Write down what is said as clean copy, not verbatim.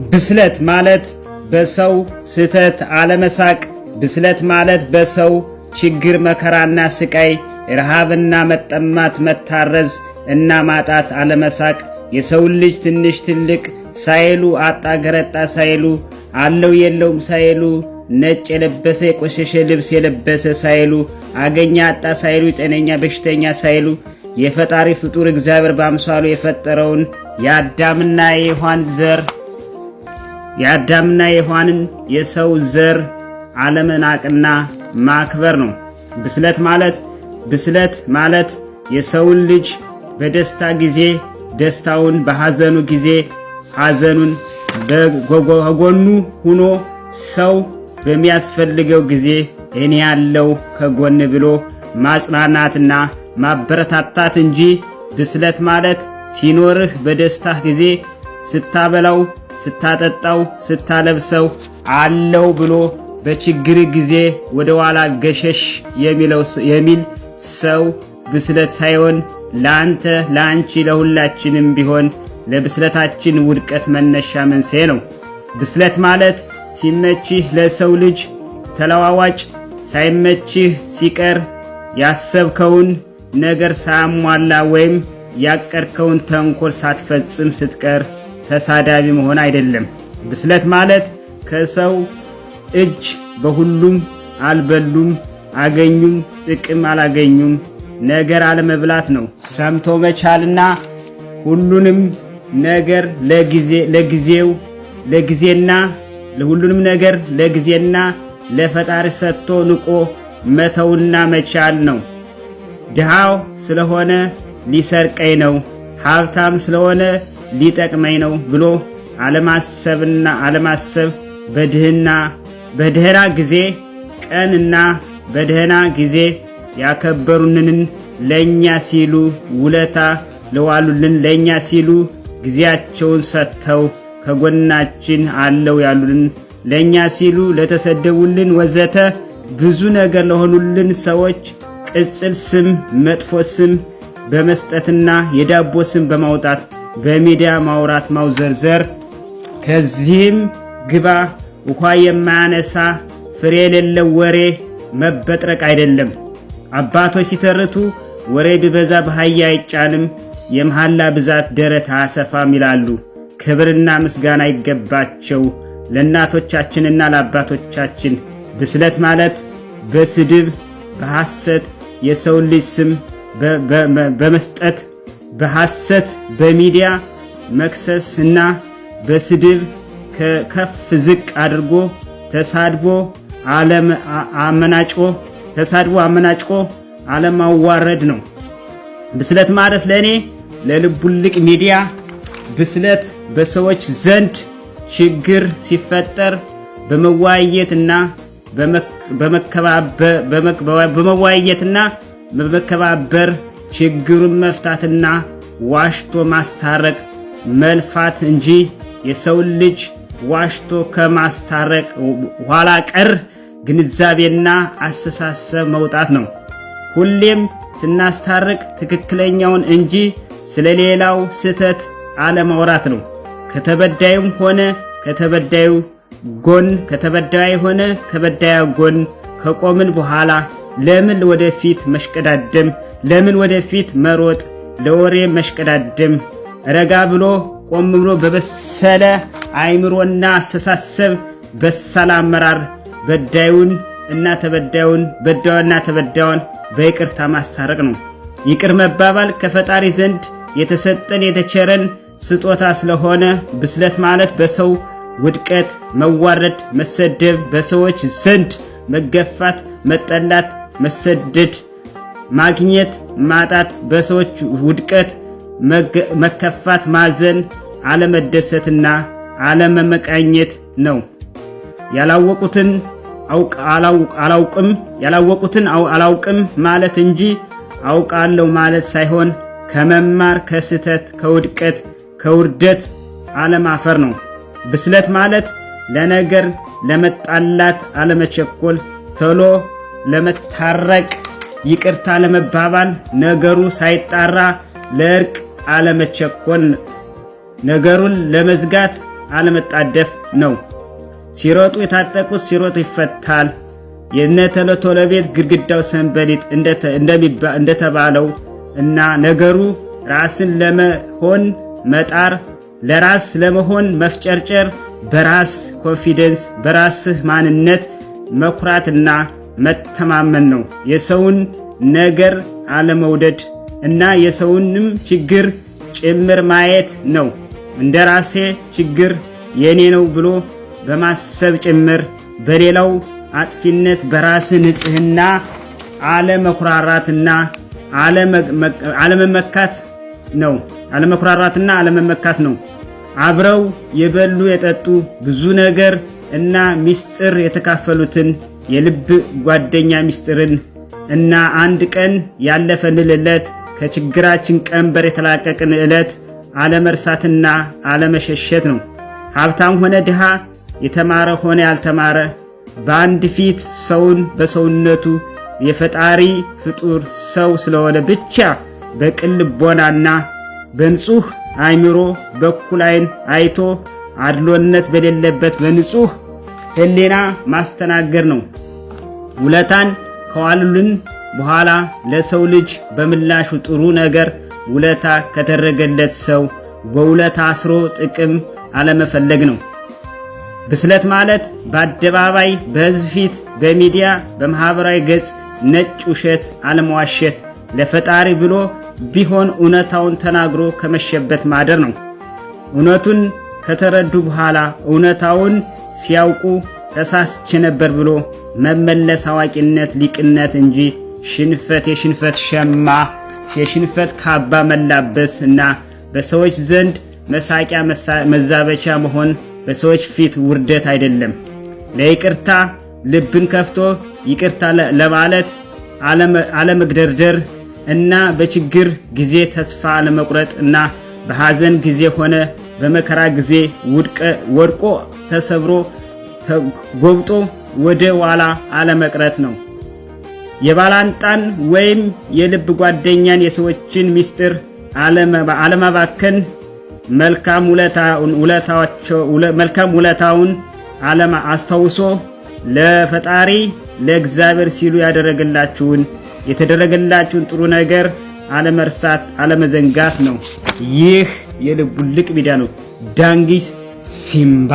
ብስለት ማለት በሰው ስህተት አለመሳቅ፣ ብስለት ማለት በሰው ችግር መከራና ስቃይ፣ ረሃብና መጠማት፣ መታረዝ እና ማጣት አለመሳቅ፣ የሰው ልጅ ትንሽ ትልቅ ሳይሉ፣ አጣ ገረጣ ሳይሉ፣ አለው የለውም ሳይሉ፣ ነጭ የለበሰ የቆሸሸ ልብስ የለበሰ ሳይሉ፣ አገኛ አጣ ሳይሉ፣ ጤነኛ በሽተኛ ሳይሉ፣ የፈጣሪ ፍጡር እግዚአብሔር በአምሳሉ የፈጠረውን የአዳምና የሔዋንን የሰው ዘር አለመናቅና ማክበር ነው። ብስለት ማለት የሰውን ልጅ በደስታ ጊዜ ደስታውን፣ በሐዘኑ ጊዜ ሐዘኑን፣ በጎኑ ሆኖ ሰው በሚያስፈልገው ጊዜ እኔ ያለው ከጎን ብሎ ማጽናናትና ማበረታታት እንጂ ብስለት ማለት ሲኖርህ በደስታህ ጊዜ ስታበላው፣ ስታጠጣው፣ ስታለብሰው አለው ብሎ በችግር ጊዜ ወደ ኋላ ገሸሽ የሚል ሰው ብስለት ሳይሆን ለአንተ፣ ለአንቺ፣ ለሁላችንም ቢሆን ለብስለታችን ውድቀት መነሻ መንስኤ ነው። ብስለት ማለት ሲመችህ ለሰው ልጅ ተለዋዋጭ፣ ሳይመችህ ሲቀር ያሰብከውን ነገር ሳያሟላ ወይም ያቀድከውን ተንኮል ሳትፈጽም ስትቀር ተሳዳቢ መሆን አይደለም። ብስለት ማለት ከሰው እጅ በሁሉም አልበሉም አገኙም ጥቅም አላገኙም ነገር አለመብላት ነው። ሰምቶ መቻልና ሁሉንም ነገር ለጊዜና ለሁሉንም ነገር ለጊዜና ለፈጣሪ ሰጥቶ ንቆ መተውና መቻል ነው። ድሃው ስለሆነ ሊሰርቀኝ ነው፣ ሀብታም ስለሆነ ሊጠቅመኝ ነው ብሎ አለማሰብ በደህና ጊዜ ቀንና በደህና ጊዜ ያከበሩንን ለኛ ሲሉ ውለታ ለዋሉልን ለኛ ሲሉ ጊዜያቸውን ሰጥተው ከጎናችን አለው ያሉልን ለኛ ሲሉ ለተሰደቡልን ወዘተ ብዙ ነገር ለሆኑልን ሰዎች ቅጽል ስም፣ መጥፎ ስም በመስጠትና የዳቦ ስም በማውጣት በሚዲያ ማውራት፣ ማውዘርዘር ከዚህም ግባ ውሃ የማያነሳ ፍሬ የሌለው ወሬ መበጥረቅ አይደለም። አባቶች ሲተርቱ ወሬ ቢበዛ በአህያ አይጫንም፣ የመሐላ ብዛት ደረት አያሰፋም ይላሉ። ክብርና ምስጋና ይገባቸው ለእናቶቻችንና ለአባቶቻችን። ብስለት ማለት በስድብ በሐሰት የሰው ልጅ ስም በመስጠት በሐሰት በሚዲያ መክሰስ እና በስድብ ከፍ ዝቅ አድርጎ ተሳድቦ አመናጭቆ አለማዋረድ ነው። ብስለት ማለት ለእኔ ለልቡልቅ ሚዲያ ብስለት በሰዎች ዘንድ ችግር ሲፈጠር በመወያየትና በመከባበር ችግሩን መፍታትና ዋሽቶ ማስታረቅ መልፋት እንጂ የሰውን ልጅ ዋሽቶ ከማስታረቅ ኋላ ቀር ግንዛቤና አስተሳሰብ መውጣት ነው። ሁሌም ስናስታርቅ ትክክለኛውን እንጂ ስለሌላው ስህተት አለማውራት ነው። ከተበዳዩም ሆነ ከተበዳዩ ጎን ከቆምን በኋላ ለምን ወደፊት መሽቀዳደም፣ ለምን ወደፊት መሮጥ፣ ለወሬ መሽቀዳደም? ረጋ ብሎ ቆም ብሎ በበሰለ አይምሮና አስተሳሰብ በሰላ አመራር በዳዩንና ተበዳዩን በይቅርታ ማስታረቅ ነው። ይቅር መባባል ከፈጣሪ ዘንድ የተሰጠን የተቸረን ስጦታ ስለሆነ ብስለት ማለት በሰው ውድቀት፣ መዋረድ፣ መሰደብ፣ በሰዎች ዘንድ መገፋት፣ መጠላት፣ መሰደድ፣ ማግኘት፣ ማጣት፣ በሰዎች ውድቀት መከፋት፣ ማዘን፣ አለመደሰትና አለመመቃኘት ነው። ያላወቁትን አላውቅም ማለት እንጂ አውቃለሁ ማለት ሳይሆን ከመማር ከስህተት ከውድቀት ከውርደት አለማፈር ነው። ብስለት ማለት ለነገር ለመጣላት አለመቸኮል፣ ቶሎ ለመታረቅ ይቅርታ ለመባባል፣ ነገሩ ሳይጣራ ለእርቅ አለመቸኮል፣ ነገሩን ለመዝጋት አለመጣደፍ ነው። ሲሮጡ የታጠቁት ሲሮጡ ይፈታል። የነ ቶሎ ቶሎ ቤት ግድግዳው ሰንበሊጥ እንደተባለው እና ነገሩ ራስን ለመሆን መጣር፣ ለራስ ለመሆን መፍጨርጨር፣ በራስ ኮንፊደንስ በራስህ ማንነት መኩራትና መተማመን ነው። የሰውን ነገር አለመውደድ እና የሰውንም ችግር ጭምር ማየት ነው። እንደ ራሴ ችግር የኔ ነው ብሎ በማሰብ ጭምር በሌላው አጥፊነት በራስ ንጽህና አለመኩራራትና አለመመካት ነው። አብረው የበሉ የጠጡ ብዙ ነገር እና ሚስጥር የተካፈሉትን የልብ ጓደኛ ሚስጥርን እና አንድ ቀን ያለፈንን ዕለት ከችግራችን ቀንበር የተላቀቅን ዕለት አለመርሳትና አለመሸሸት ነው። ሀብታም ሆነ ድሃ፣ የተማረ ሆነ ያልተማረ በአንድ ፊት ሰውን በሰውነቱ የፈጣሪ ፍጡር ሰው ስለሆነ ብቻ በቅን ልቦናና በንጹህ አእምሮ በኩል ዓይን አይቶ አድሎነት በሌለበት በንጹህ ሕሊና ማስተናገር ነው። ውለታን ከዋሉልን በኋላ ለሰው ልጅ በምላሹ ጥሩ ነገር ውለታ ከተደረገለት ሰው በውለታ አስሮ ጥቅም አለመፈለግ ነው። ብስለት ማለት በአደባባይ በሕዝብ ፊት በሚዲያ በማህበራዊ ገጽ ነጭ ውሸት አለመዋሸት፣ ለፈጣሪ ብሎ ቢሆን እውነታውን ተናግሮ ከመሸበት ማደር ነው። እውነቱን ከተረዱ በኋላ እውነታውን ሲያውቁ ተሳስቼ ነበር ብሎ መመለስ አዋቂነት፣ ሊቅነት እንጂ የሽንፈት ሸማ የሽንፈት ካባ መላበስ እና በሰዎች ዘንድ መሳቂያ መዛበቻ መሆን በሰዎች ፊት ውርደት አይደለም። ለይቅርታ ልብን ከፍቶ ይቅርታ ለማለት አለመግደርደር እና በችግር ጊዜ ተስፋ አለመቁረጥ እና በሐዘን ጊዜ ሆነ በመከራ ጊዜ ወድቆ ተሰብሮ ጎብጦ ወደ ኋላ አለመቅረት ነው። የባላንጣን ወይም የልብ ጓደኛን የሰዎችን ሚስጥር አለማባከን፣ መልካም ውለታውን አስታውሶ ለፈጣሪ ለእግዚአብሔር ሲሉ የተደረገላችሁን ጥሩ ነገር አለመርሳት አለመዘንጋት ነው። ይህ የልቡልቅ ሚዲያ ነው። ዳንጊስ ሲምባ